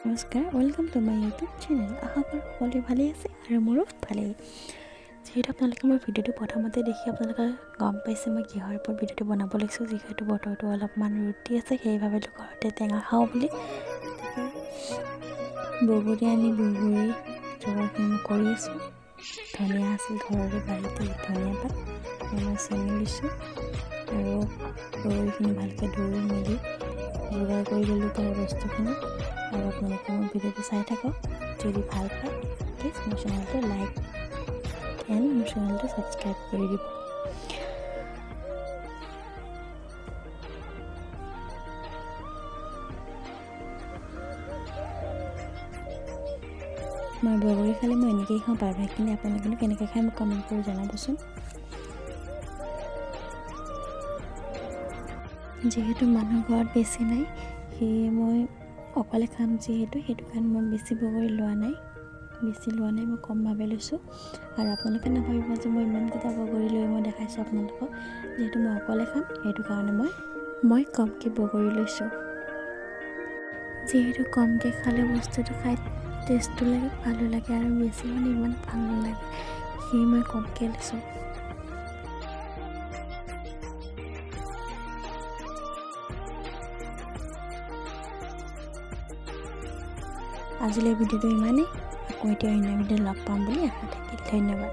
নমস্কাৰ, welcome to my YouTube channel. আশা কৰোঁ সকলোৱে ভালেই আছে আৰু মোৰো ভালেই। যিহেতু আপোনালোকে মোৰ ভিডিঅ'টো প্ৰথমতে দেখি আপোনালোকে গম পাইছে মই কিহৰ ওপৰত ভিডিঅ'টো বনাব লাগিছোঁ। যিহেতু বতৰটো অলপমান ৰুটি আছে, সেয়ে ভাবিলোঁ ঘৰতে টেঙা খাওঁ বুলি। গতিকে বগৰী আনি বগৰী যোগাৰখিনি মই কৰি আছোঁ। ধনিয়া আছিল ঘৰৰে বাৰীতে, ধনিয়া পাত মই ছিঙি লৈছোঁ আৰু বগৰীখিনি ভালকৈ ধুই মেলি যোগাৰ কৰি ল'লোঁ তাৰ বস্তুখিনি। আৰু আপোনালোকে মোৰ ভিডিঅ'টো চাই থাকক। যদি ভাল পায় প্লিজ মোৰ চেনেলটো লাইক এণ্ড মোৰ চেনেলটো ছাবস্ক্ৰাইব কৰি দিব। মই বগৰী খালে মই এনেকৈয়ে খাওঁ প্ৰায়ভাগখিনি। আপোনালোকে কেনেকৈ খায় মোক কমেণ্ট কৰি জনাবচোন। যিহেতু মানুহ ঘৰত বেছি নাই, সেয়ে মই অকলে খাম যিহেতু, সেইটো কাৰণে মই বেছি বগৰী লোৱা নাই, মই কমভাৱে লৈছোঁ। আৰু আপোনালোকে নাভাবিব যে মই ইমানকেইটা বগৰী লৈ মই দেখাইছোঁ আপোনালোকক। যিহেতু মই অকলে খাম সেইটো কাৰণে মই কমকৈ বগৰী লৈছোঁ। যিহেতু কমকৈ খালে বস্তুটো খাই টেষ্টটো লাগে, ভালো লাগে, আৰু বেছি মানে ইমান ভাল নালাগে, সেয়ে মই কমকৈ লৈছোঁ। আজিলৈ ভিডিঅ'টো ইমানেই। আকৌ এতিয়া অন্য ভিডিঅ' লগ পাম বুলি আশা থাকিল। ধন্যবাদ।